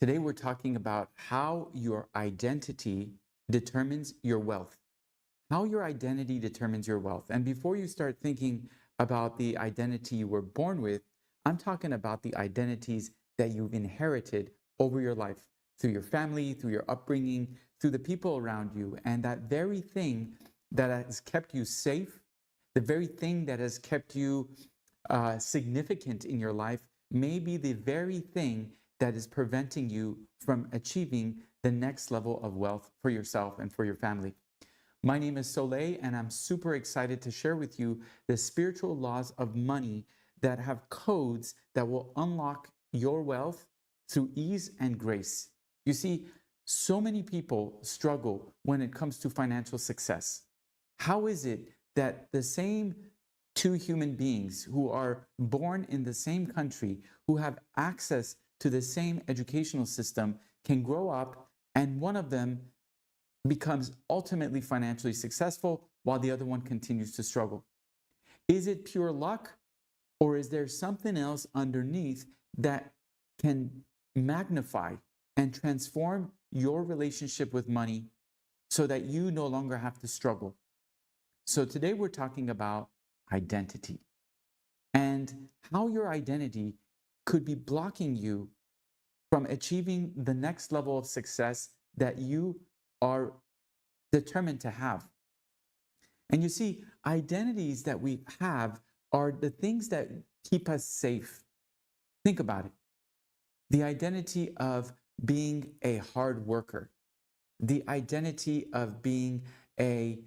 Today, we're talking about how your identity determines your wealth. How your identity determines your wealth. And before you start thinking about the identity you were born with, I'm talking about the identities that you've inherited over your life through your family, through your upbringing, through the people around you. And that very thing that has kept you safe, the very thing that has kept you significant in your life, may be the very thing that is preventing you from achieving the next level of wealth for yourself and for your family. My name is Soleil, and I'm super excited to share with you the spiritual laws of money that have codes that will unlock your wealth through ease and grace. You see, so many people struggle when it comes to financial success. How is it that the same two human beings who are born in the same country, who have access to the same educational system, can grow up and one of them becomes ultimately financially successful while the other one continues to struggle? Is it pure luck, or is there something else underneath that can magnify and transform your relationship with money so that you no longer have to struggle? So today we're talking about identity and how your identity could be blocking you from achieving the next level of success that you are determined to have. And you see, identities that we have are the things that keep us safe. Think about it. The identity of being a hard worker, the identity of being a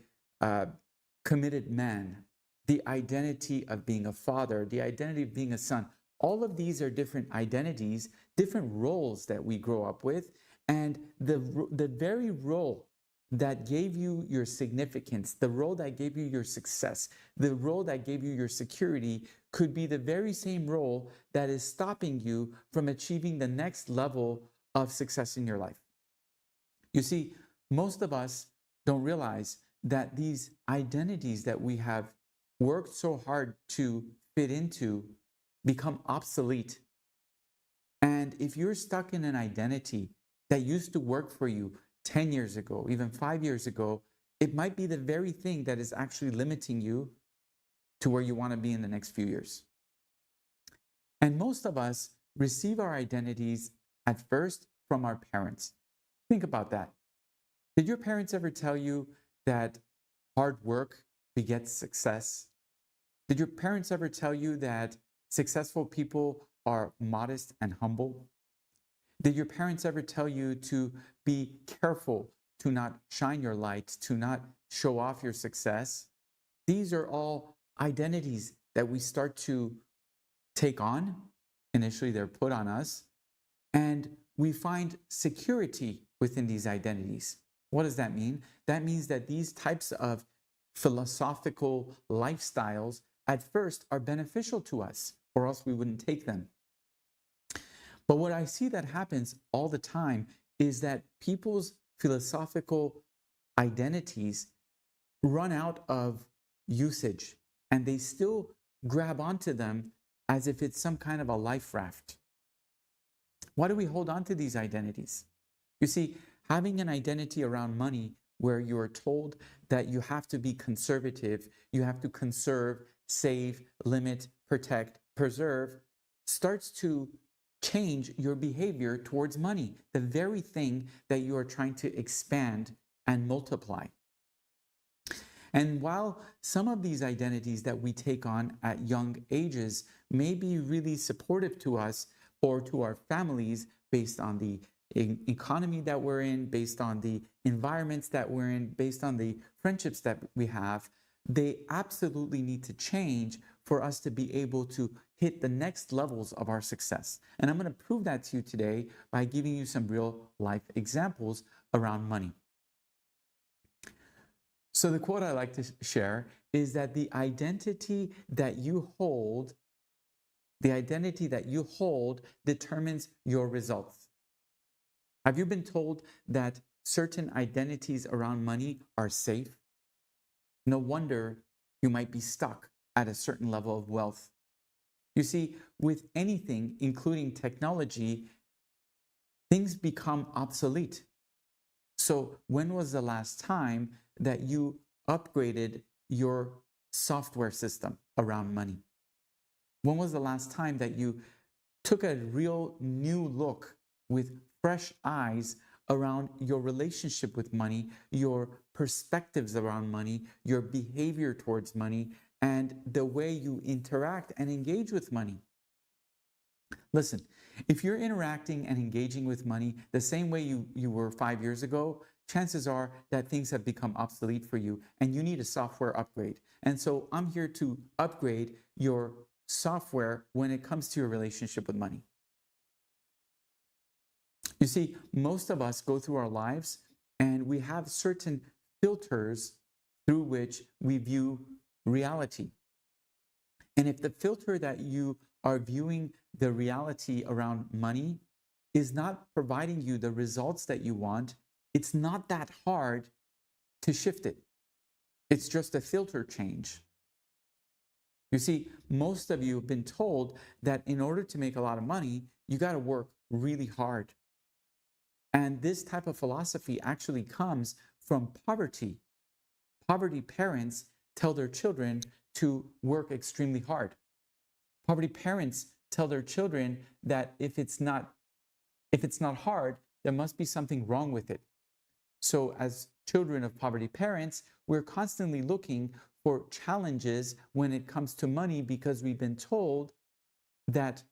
committed man, the identity of being a father, the identity of being a son. All of these are different identities, different roles that we grow up with. And the very role that gave you your significance, the role that gave you your success, the role that gave you your security could be the very same role that is stopping you from achieving the next level of success in your life. You see, most of us don't realize that these identities that we have worked so hard to fit into become obsolete. And if you're stuck in an identity that used to work for you 10 years ago, even 5 years ago, it might be the very thing that is actually limiting you to where you want to be in the next few years. And most of us receive our identities at first from our parents. Think about that. Did your parents ever tell you that hard work begets success? Did your parents ever tell you that successful people are modest and humble? Did your parents ever tell you to be careful to not shine your light, to not show off your success? These are all identities that we start to take on. Initially, they're put on us, and we find security within these identities. What does that mean? That means that these types of philosophical lifestyles at first are beneficial to us, or else we wouldn't take them. But what I see that happens all the time is that people's philosophical identities run out of usage, and they still grab onto them as if it's some kind of a life raft. Why do we hold on to these identities? You see, having an identity around money where you are told that you have to be conservative, you have to conserve, save, limit, protect, preserve, starts to change your behavior towards money, the very thing that you are trying to expand and multiply. And while some of these identities that we take on at young ages may be really supportive to us or to our families based on the economy that we're in, based on the environments that we're in, based on the friendships that we have, they absolutely need to change for us to be able to hit the next levels of our success. And I'm going to prove that to you today by giving you some real life examples around money. So the quote I like to share is that the identity that you hold determines your results. Have you been told that certain identities around money are safe? No wonder you might be stuck at a certain level of wealth. You see, with anything, including technology, things become obsolete. So when was the last time that you upgraded your software system around money? When was the last time that you took a real new look with fresh eyes around your relationship with money, your perspectives around money, your behavior towards money, and the way you interact and engage with money? Listen, if you're interacting and engaging with money the same way you were 5 years ago, chances are that things have become obsolete for you and you need a software upgrade. And so I'm here to upgrade your software when it comes to your relationship with money. You see, most of us go through our lives and we have certain filters through which we view reality. And if the filter that you are viewing the reality around money is not providing you the results that you want, it's not that hard to shift it. It's just a filter change. You see, most of you have been told that in order to make a lot of money, you got to work really hard. And this type of philosophy actually comes from poverty. Poverty parents tell their children to work extremely hard. Poverty parents tell their children that if it's not hard, there must be something wrong with it. So as children of poverty parents, we're constantly looking for challenges when it comes to money because we've been told that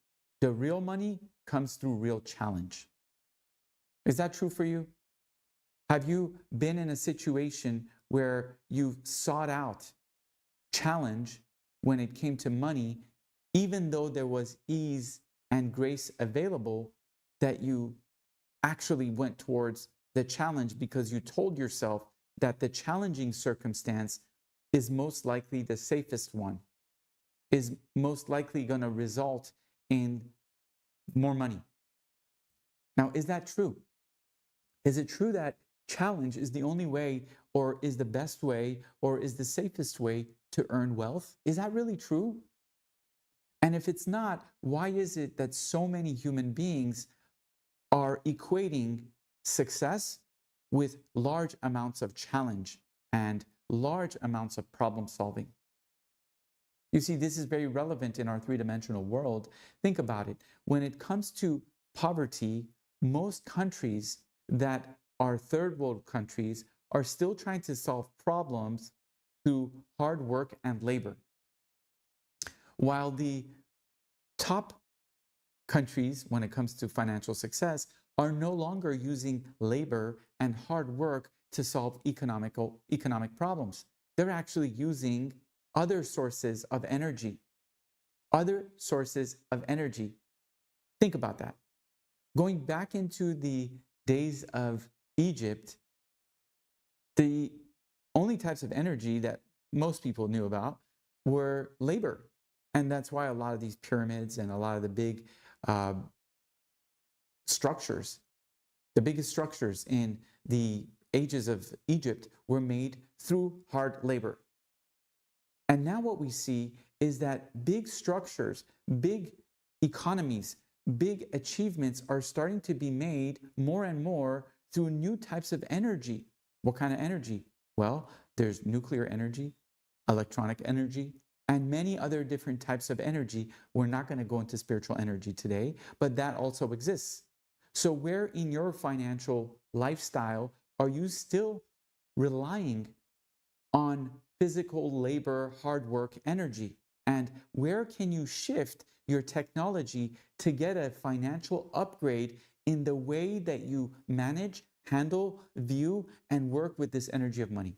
the real money comes through real challenge. Is that true for you? Have you been in a situation where you sought out challenge when it came to money, even though there was ease and grace available, that you actually went towards the challenge because you told yourself that the challenging circumstance is most likely the safest one, is most likely going to result in more money? Now, is that true? Is it true that challenge is the only way, or is the best way, or is the safest way to earn wealth? Is that really true? And if it's not, why is it that so many human beings are equating success with large amounts of challenge and large amounts of problem solving? You see, this is very relevant in our three-dimensional world. Think about it. When it comes to poverty, most countries that are third world countries are still trying to solve problems through hard work and labor. While the top countries, when it comes to financial success, are no longer using labor and hard work to solve economic problems. They're actually using other sources of energy. Other sources of energy. Think about that. Going back into the days of Egypt, the only types of energy that most people knew about were labor. And that's why a lot of these pyramids and a lot of the big structures, the biggest structures in the ages of Egypt were made through hard labor. And now what we see is that big structures, big economies, big achievements are starting to be made more and more through new types of energy. What kind of energy? Well, there's nuclear energy, electronic energy, and many other different types of energy. We're not going to go into spiritual energy today, but that also exists. So where in your financial lifestyle are you still relying on physical labor, hard work, energy? And where can you shift your technology to get a financial upgrade in the way that you manage, handle, view, and work with this energy of money?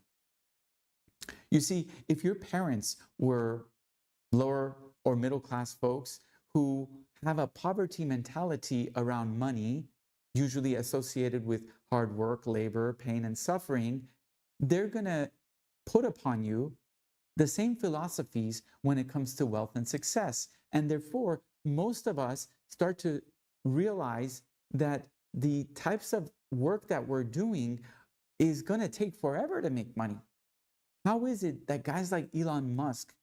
You see, if your parents were lower or middle class folks who have a poverty mentality around money, usually associated with hard work, labor, pain, and suffering, they're going to put upon you the same philosophies when it comes to wealth and success. And therefore, most of us start to realize that the types of work that we're doing is going to take forever to make money. How is it that guys like Elon Musk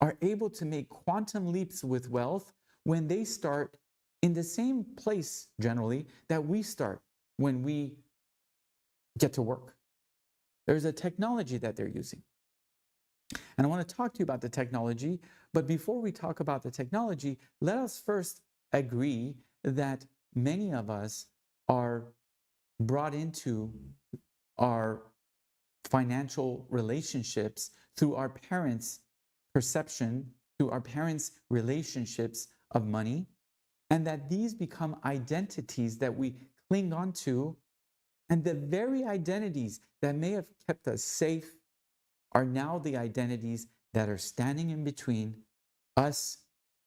are able to make quantum leaps with wealth when they start in the same place generally that we start when we get to work. There's a technology that they're using. And I want to talk to you about the technology. But before we talk about the technology, let us first agree that many of us are brought into our financial relationships through our parents' perception, through our parents' relationships of money, and that these become identities that we cling on to. And the very identities that may have kept us safe are now the identities that are standing in between us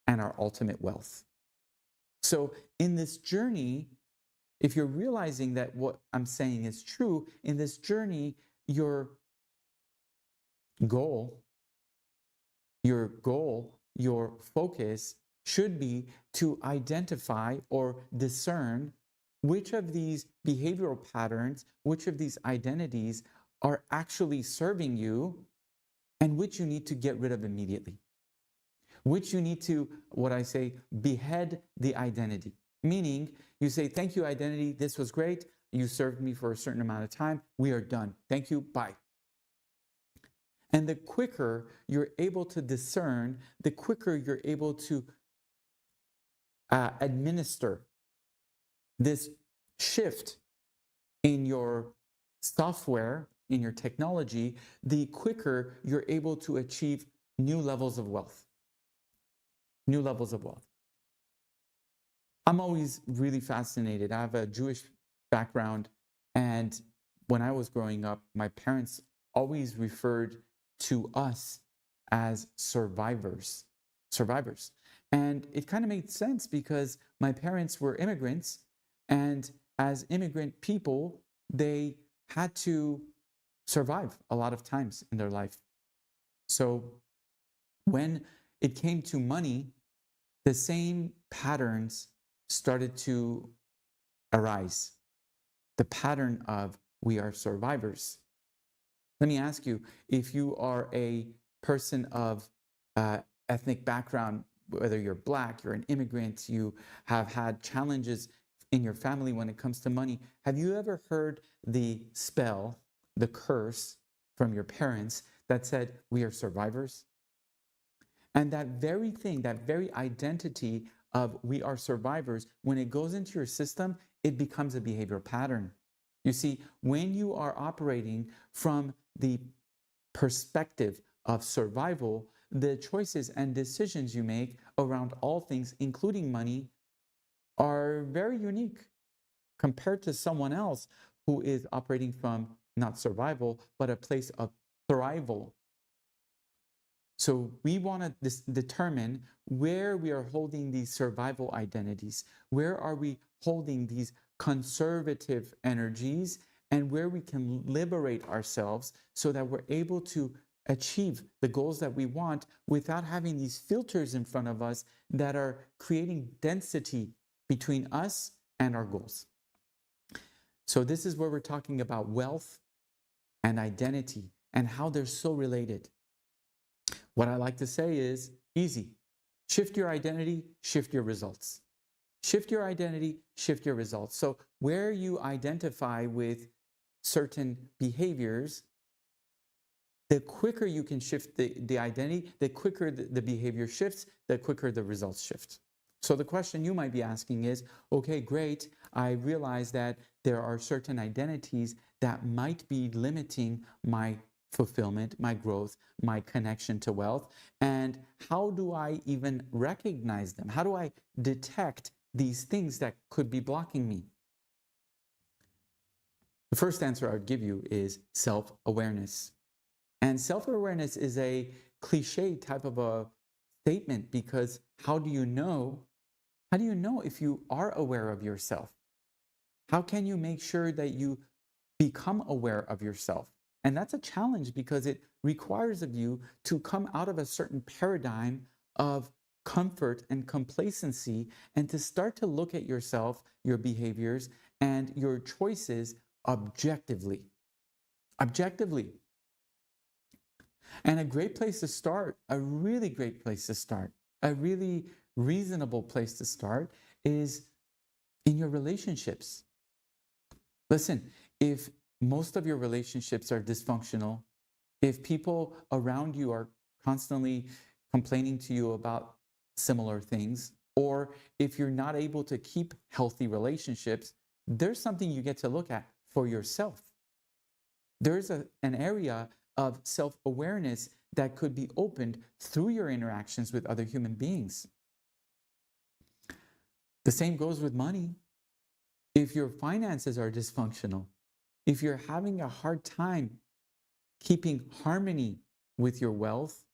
and our ultimate wealth. So, in this journey, if you're realizing that what I'm saying is true, in this journey, your goal, your focus should be to identify or discern which of these behavioral patterns, which of these identities are actually serving you and which you need to get rid of immediately. Which you need to, what I say, behead the identity. Meaning, you say, thank you, identity, this was great. You served me for a certain amount of time. We are done. Thank you, bye. And the quicker you're able to discern, the quicker you're able to administer this shift in your software, in your technology, the quicker you're able to achieve new levels of wealth. New levels of wealth. I'm always really fascinated. I have a Jewish background, and when I was growing up, my parents always referred to us as survivors. Survivors. And it kind of made sense because my parents were immigrants, and as immigrant people, they had to survive a lot of times in their life. So when it came to money, the same patterns started to arise. The pattern of we are survivors. Let me ask you, if you are a person of ethnic background, whether you're Black, you're an immigrant, you have had challenges in your family when it comes to money, have you ever heard the spell, the curse from your parents that said, we are survivors? And that very thing, that very identity of we are survivors, when it goes into your system, it becomes a behavioral pattern. You see, when you are operating from the perspective of survival, the choices and decisions you make around all things, including money, are very unique compared to someone else who is operating from not survival, but a place of thrival. So we want to determine where we are holding these survival identities. Where are we holding these conservative energies, and where we can liberate ourselves so that we're able to achieve the goals that we want without having these filters in front of us that are creating density between us and our goals. So this is where we're talking about wealth and identity and how they're so related. What I like to say is easy. Shift your identity, shift your results. Shift your identity, shift your results. So where you identify with certain behaviors, the quicker you can shift the identity, the quicker the behavior shifts, the quicker the results shift. So the question you might be asking is, okay, great. I realize that there are certain identities that might be limiting my fulfillment, my growth, my connection to wealth. And how do I even recognize them? How do I detect these things that could be blocking me? The first answer I would give you is self-awareness. And self-awareness is a cliche type of a statement because how do you know if you are aware of yourself? How can you make sure that you become aware of yourself? And that's a challenge because it requires of you to come out of a certain paradigm of comfort and complacency and to start to look at yourself, your behaviors, and your choices objectively. Objectively. And a great place to start, a really great place to start, a really reasonable place to start is in your relationships. Listen, if most of your relationships are dysfunctional, if people around you are constantly complaining to you about similar things, or if you're not able to keep healthy relationships, there's something you get to look at for yourself. There's an area of self awareness that could be opened through your interactions with other human beings. The same goes with money. If your finances are dysfunctional, if you're having a hard time keeping harmony with your wealth,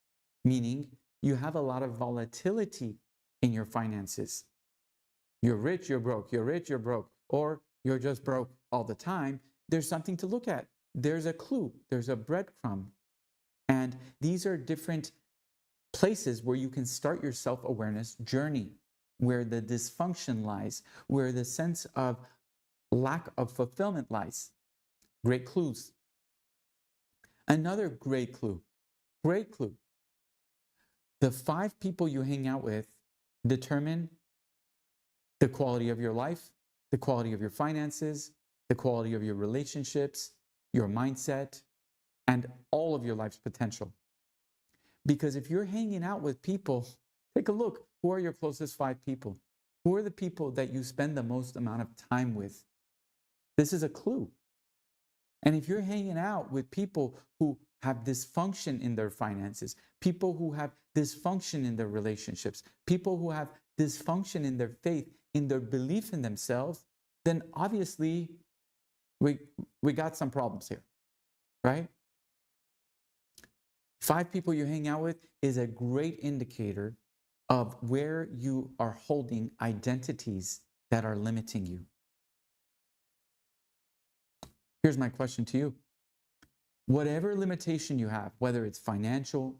meaning you have a lot of volatility in your finances. You're rich, you're broke, you're rich, you're broke, or you're just broke all the time. There's something to look at. There's a clue, there's a breadcrumb. And these are different places where you can start your self-awareness journey, where the dysfunction lies, where the sense of lack of fulfillment lies. Great clues. Another great clue. The 5 people you hang out with determine the quality of your life, the quality of your finances, the quality of your relationships, your mindset, and all of your life's potential. Because if you're hanging out with people, take a look. Who are your closest 5 people? Who are the people that you spend the most amount of time with? This is a clue. And if you're hanging out with people who have dysfunction in their finances, people who have dysfunction in their relationships, people who have dysfunction in their faith, in their belief in themselves, then obviously we got some problems here, right? 5 people you hang out with is a great indicator of where you are holding identities that are limiting you. Here's my question to you. Whatever limitation you have, whether it's financial,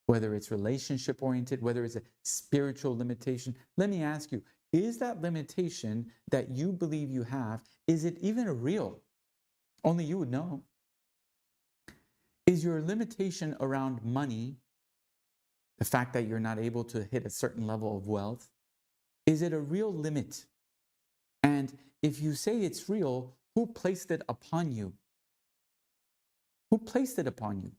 whether it's relationship oriented, whether it's a spiritual limitation, let me ask you, is that limitation that you believe you have, is it even real? Only you would know. Is your limitation around money, the fact that you're not able to hit a certain level of wealth, is it a real limit? And if you say it's real, who placed it upon you? Who placed it upon you?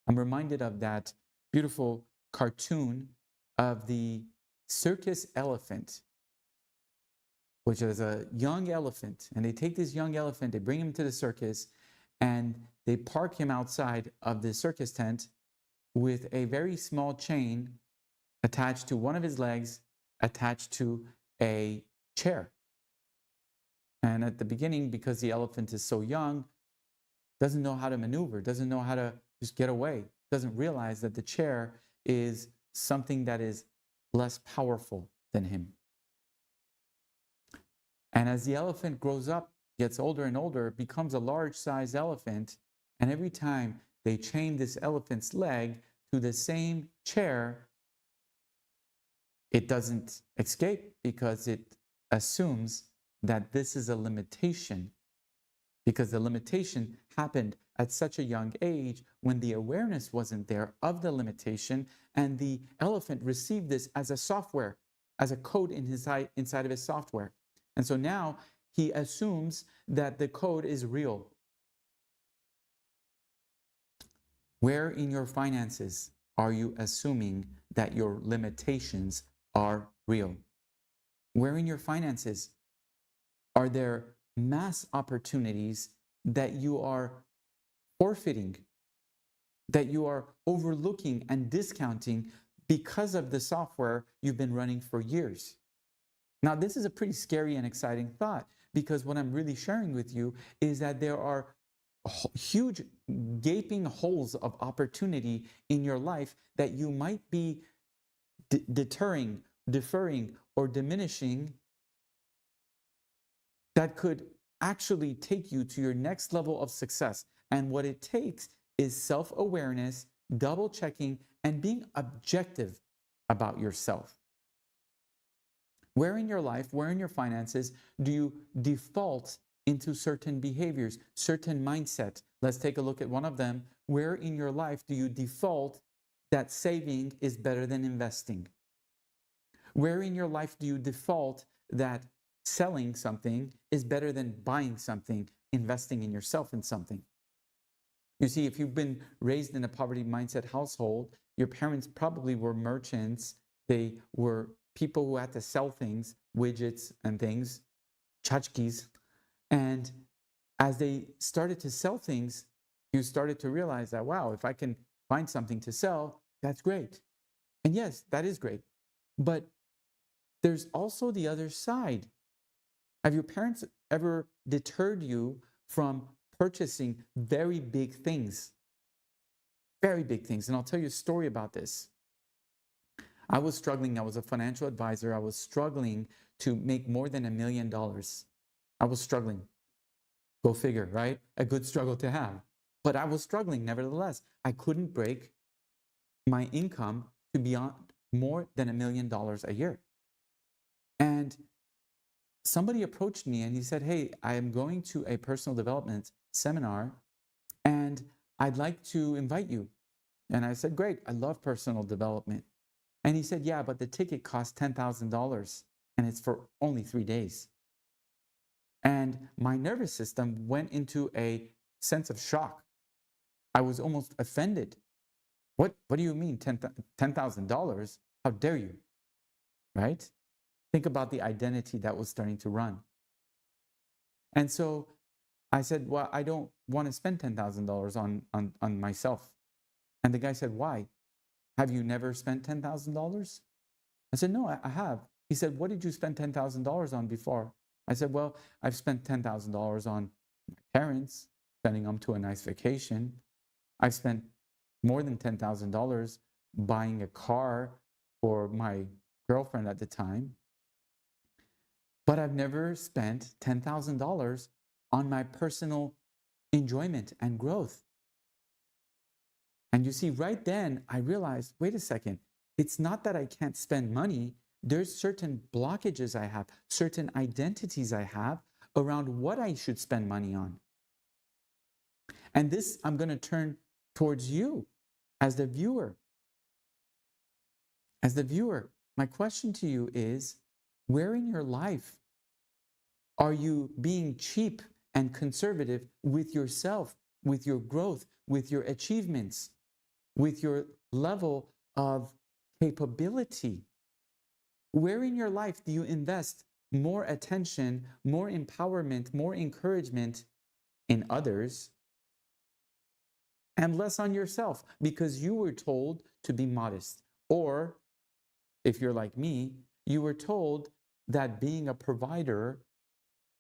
I'm reminded of that beautiful cartoon of the circus elephant, which is a young elephant. And they take this young elephant, they bring him to the circus, and they park him outside of the circus tent with a very small chain attached to one of his legs, attached to a chair. And at the beginning, because the elephant is so young, doesn't know how to maneuver, doesn't know how to just get away, doesn't realize that the chair is something that is less powerful than him. And as the elephant grows up, gets older and older, becomes a large-sized elephant, and every time they chain this elephant's leg to the same chair, it doesn't escape because it assumes that this is a limitation, because the limitation happened at such a young age when the awareness wasn't there of the limitation, and the elephant received this as a software, as a code inside of his software. And so now he assumes that the code is real. Where in your finances are you assuming that your limitations are real? Where in your finances are there mass opportunities that you are forfeiting, that you are overlooking and discounting because of the software you've been running for years? Now, this is a pretty scary and exciting thought, because what I'm really sharing with you is that there are huge gaping holes of opportunity in your life that you might be deferring, or diminishing, that could actually take you to your next level of success. And what it takes is self-awareness, double checking, and being objective about yourself. Where in your life, where in your finances do you default into certain behaviors, certain mindset? Let's take a look at one of them. Where in your life do you default that saving is better than investing? Where in your life do you default that selling something is better than buying something, investing in yourself in something? You see, if you've been raised in a poverty mindset household, your parents probably were merchants. They were people who had to sell things, widgets and things, tchotchkes. And as they started to sell things, you started to realize that, wow, if I can find something to sell, that's great. And yes, that is great. But there's also the other side. Have your parents ever deterred you from purchasing very big things? Very big things. And I'll tell you a story about this. I was struggling. I was a financial advisor. I was struggling to make more than $1 million. I was struggling. Go figure, right? A good struggle to have. But I was struggling nevertheless. I couldn't break my income to beyond more than $1 million a year. And somebody approached me and he said, hey, I am going to a personal development seminar and I'd like to invite you. And I said, great, I love personal development. And he said, yeah, but the ticket costs $10,000 and it's for only 3 days. And my nervous system went into a sense of shock. I was almost offended. What do you mean $10,000? How dare you? Right? Think about the identity that was starting to run. And so I said, well, I don't want to spend $10,000 on myself. And the guy said, why? Have you never spent $10,000? I said, no, I have. He said, what did you spend $10,000 on before? I said, well, I've spent $10,000 on my parents, sending them to a nice vacation. I've spent more than $10,000 buying a car for my girlfriend at the time. But I've never spent $10,000 on my personal enjoyment and growth. And you see, right then, I realized, wait a second, it's not that I can't spend money. There's certain blockages I have, certain identities I have around what I should spend money on. And this, I'm going to turn towards you as the viewer. As the viewer, my question to you is, where in your life are you being cheap and conservative with yourself, with your growth, with your achievements, with your level of capability? Where in your life do you invest more attention, more empowerment, more encouragement in others, and less on yourself because you were told to be modest? Or if you're like me, you were told that being a provider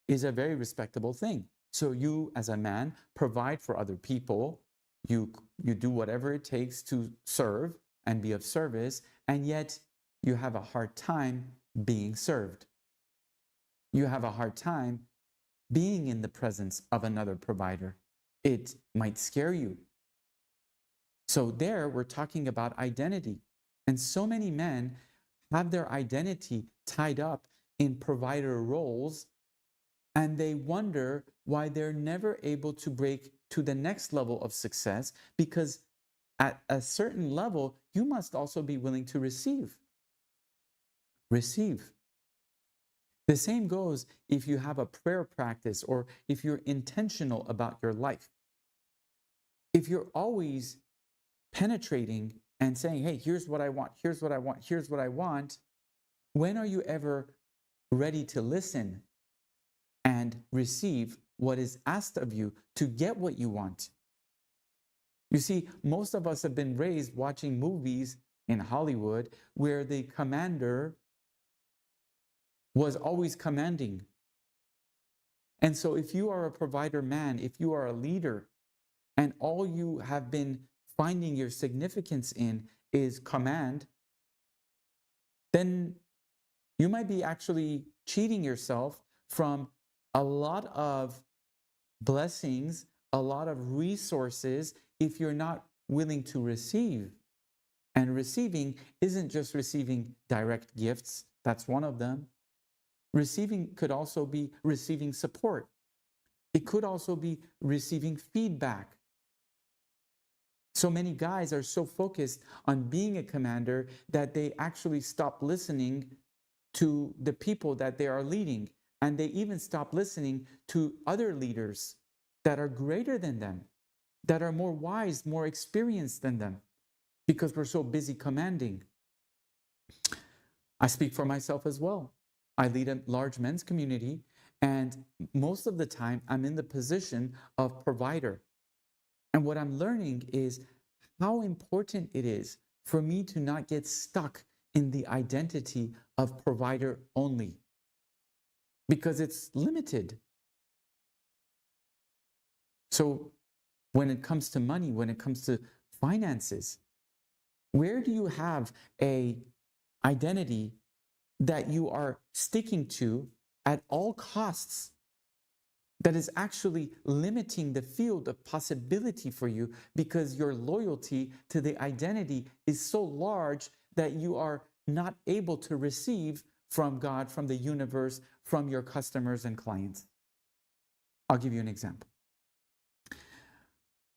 is a very respectable thing. So you, as a man, provide for other people. You do whatever it takes to serve and be of service, and yet you have a hard time being served. You have a hard time being in the presence of another provider. It might scare you. So there, we're talking about identity. And so many men have their identity tied up in provider roles, and they wonder why they're never able to break to the next level of success, because at a certain level, you must also be willing to receive. Receive. The same goes if you have a prayer practice or if you're intentional about your life. If you're always penetrating and saying, hey, here's what I want, here's what I want, here's what I want, when are you ever ready to listen and receive what is asked of you to get what you want? You see, most of us have been raised watching movies in Hollywood where the commander was always commanding. And so if you are a provider man, if you are a leader, and all you have been finding your significance in is command, then you might be actually cheating yourself from a lot of blessings, a lot of resources, if you're not willing to receive. And receiving isn't just receiving direct gifts, that's one of them. Receiving could also be receiving support. It could also be receiving feedback. So many guys are so focused on being a commander that they actually stop listening to the people that they are leading. And they even stop listening to other leaders that are greater than them, that are more wise, more experienced than them, because we're so busy commanding. I speak for myself as well. I lead a large men's community, and most of the time I'm in the position of provider. And what I'm learning is how important it is for me to not get stuck in the identity of provider only, because it's limited. So when it comes to money, when it comes to finances, where do you have a identity that you are sticking to at all costs, that is actually limiting the field of possibility for you, because your loyalty to the identity is so large that you are not able to receive from God, from the universe, from your customers and clients? I'll give you an example.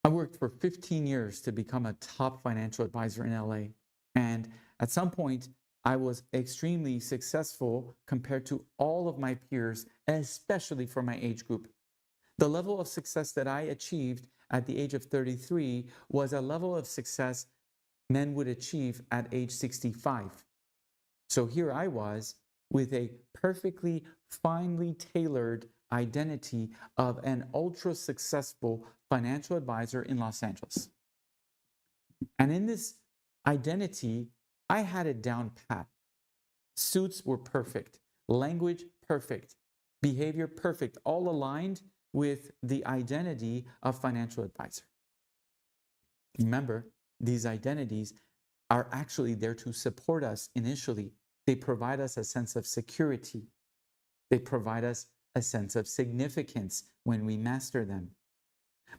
I worked for 15 years to become a top financial advisor in LA. And at some point, I was extremely successful compared to all of my peers, especially for my age group. The level of success that I achieved at the age of 33 was a level of success men would achieve at age 65. So here I was with a perfectly finely tailored identity of an ultra successful financial advisor in Los Angeles. And in this identity, I had it down pat. Suits were perfect, language perfect, behavior perfect, all aligned with the identity of financial advisor. Remember, these identities are actually there to support us initially. They provide us a sense of security. They provide us a sense of significance when we master them.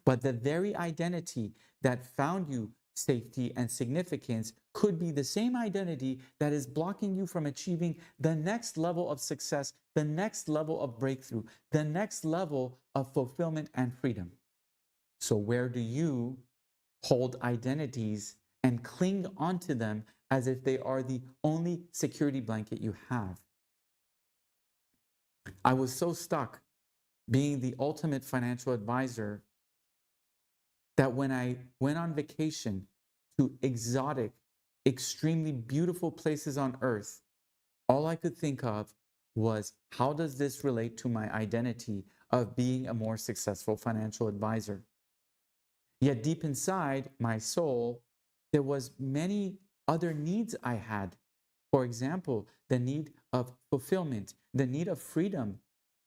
But the very identity that found you safety and significance could be the same identity that is blocking you from achieving the next level of success, the next level of breakthrough, the next level of fulfillment and freedom. So where do you hold identities and cling onto them as if they are the only security blanket you have? I was so stuck being the ultimate financial advisor that when I went on vacation to exotic, extremely beautiful places on earth, all I could think of was, how does this relate to my identity of being a more successful financial advisor? Yet deep inside my soul, there was many other needs I had. For example, the need of fulfillment, the need of freedom,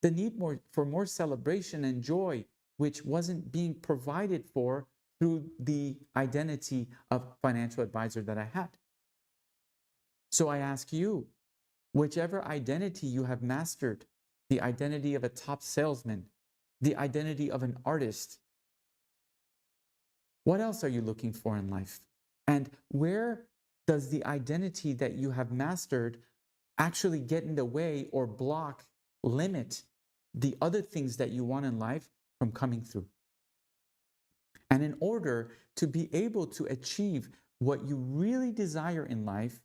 the need for more celebration and joy, which wasn't being provided for through the identity of financial advisor that I had. So I ask you, whichever identity you have mastered, the identity of a top salesman, the identity of an artist, what else are you looking for in life? And where does the identity that you have mastered actually get in the way or block, limit the other things that you want in life from coming through? And in order to be able to achieve what you really desire in life,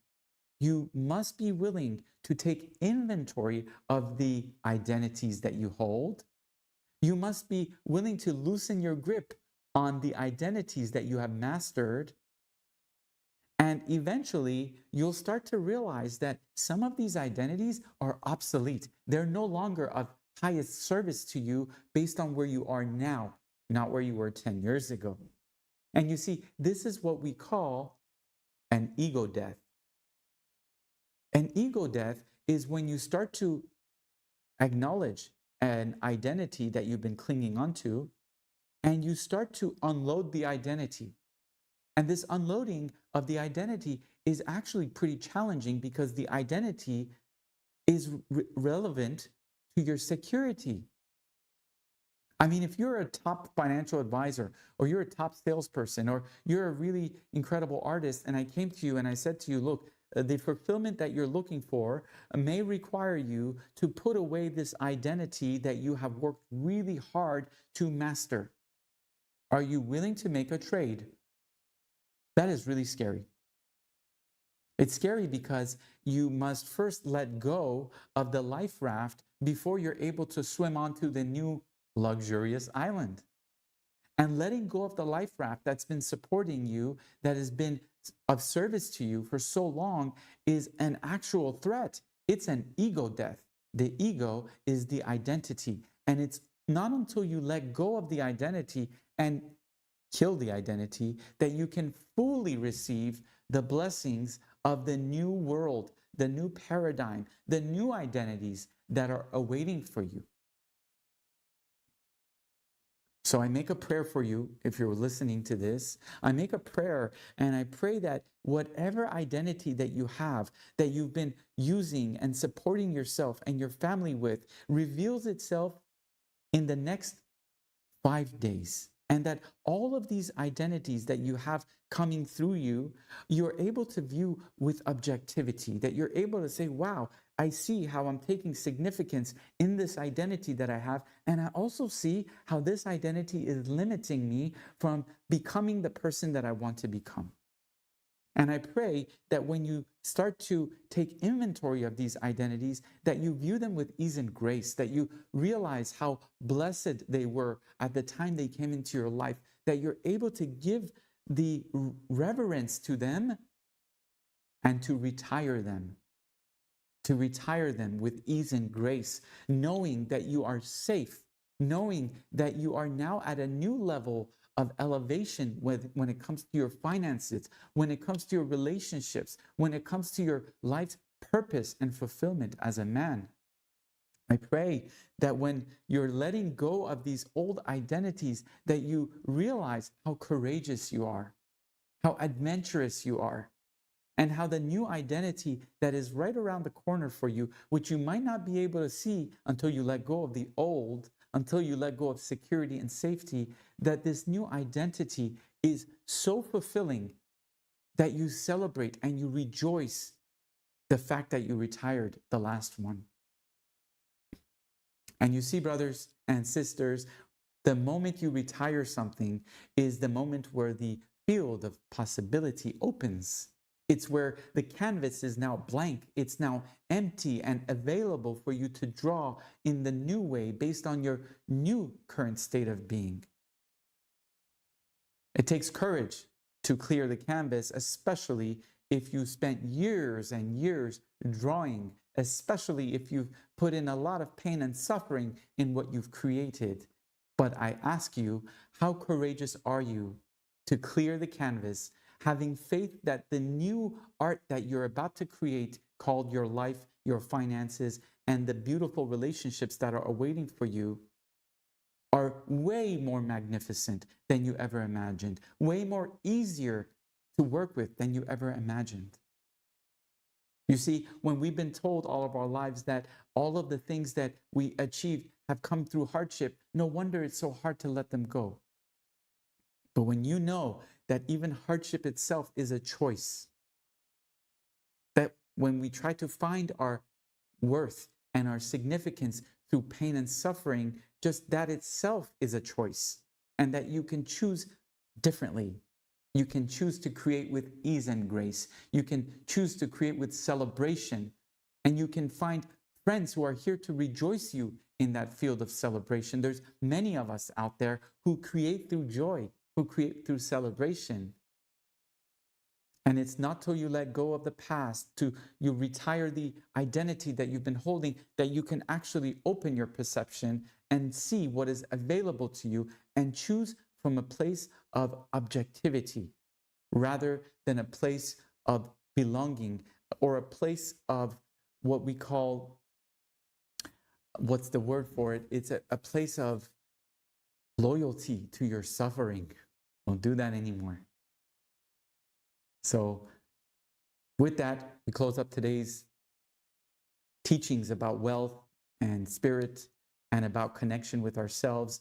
you must be willing to take inventory of the identities that you hold. You must be willing to loosen your grip on the identities that you have mastered. And eventually, you'll start to realize that some of these identities are obsolete. They're no longer of highest service to you based on where you are now, not where you were 10 years ago. And you see, this is what we call an ego death. An ego death is when you start to acknowledge an identity that you've been clinging onto, and you start to unload the identity. And this unloading of the identity is actually pretty challenging, because the identity is relevant to your security. I mean, if you're a top financial advisor, or you're a top salesperson, or you're a really incredible artist, and I came to you and I said to you, look, the fulfillment that you're looking for may require you to put away this identity that you have worked really hard to master. Are you willing to make a trade? That is really scary. It's scary because you must first let go of the life raft before you're able to swim onto the new luxurious island. And letting go of the life raft that's been supporting you, that has been of service to you for so long, is an actual threat. It's an ego death. The ego is the identity. And it's not until you let go of the identity and kill the identity that you can fully receive the blessings of the new world, the new paradigm, the new identities that are awaiting for you. So I make a prayer for you if you're listening to this. I make a prayer and I pray that whatever identity that you have, that you've been using and supporting yourself and your family with, reveals itself in the next 5 days. And that all of these identities that you have coming through you, you're able to view with objectivity, that you're able to say, wow, I see how I'm taking significance in this identity that I have. And I also see how this identity is limiting me from becoming the person that I want to become. And I pray that when you start to take inventory of these identities, that you view them with ease and grace, that you realize how blessed they were at the time they came into your life, that you're able to give the reverence to them and to retire them with ease and grace, knowing that you are safe, knowing that you are now at a new level of elevation when it comes to your finances, when it comes to your relationships, when it comes to your life's purpose and fulfillment as a man. I pray that when you're letting go of these old identities, that you realize how courageous you are, how adventurous you are, and how the new identity that is right around the corner for you, which you might not be able to see until you let go of the old, until you let go of security and safety, that this new identity is so fulfilling that you celebrate and you rejoice the fact that you retired the last one. And you see, brothers and sisters, the moment you retire something is the moment where the field of possibility opens. It's where the canvas is now blank. It's now empty and available for you to draw in the new way based on your new current state of being. It takes courage to clear the canvas, especially if you spent years and years drawing, especially if you've put in a lot of pain and suffering in what you've created. But I ask you, how courageous are you to clear the canvas, having faith that the new art that you're about to create, called your life, your finances, and the beautiful relationships that are awaiting for you, are way more magnificent than you ever imagined, way more easier to work with than you ever imagined. You see, when we've been told all of our lives that all of the things that we achieved have come through hardship, no wonder it's so hard to let them go. But when you know that even hardship itself is a choice, that when we try to find our worth and our significance through pain and suffering, just that itself is a choice, and that you can choose differently. You can choose to create with ease and grace. You can choose to create with celebration, and you can find friends who are here to rejoice you in that field of celebration. There's many of us out there who create through joy, who create through celebration. And it's not till you let go of the past, you retire the identity that you've been holding, that you can actually open your perception and see what is available to you and choose from a place of objectivity rather than a place of belonging or a place of what we call, what's the word for it? It's a place of loyalty to your suffering. Don't do that anymore. So with that, we close up today's teachings about wealth and spirit and about connection with ourselves.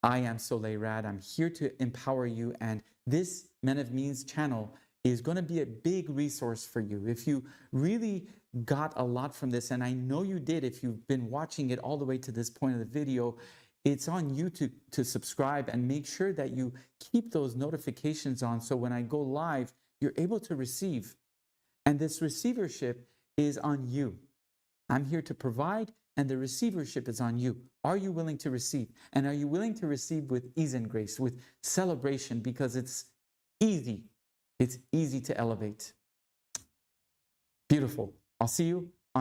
I am Soleil Rad. I'm here to empower you. And this Men of Means channel is going to be a big resource for you. If you really got a lot from this, and I know you did if you've been watching it all the way to this point of the video, it's on you to subscribe and make sure that you keep those notifications on so when I go live, you're able to receive And this receivership is on you. I'm here to provide, and the receivership is on you. Are you willing to receive? And are you willing to receive with ease and grace, with celebration, because it's easy. It's easy to elevate. Beautiful. I'll see you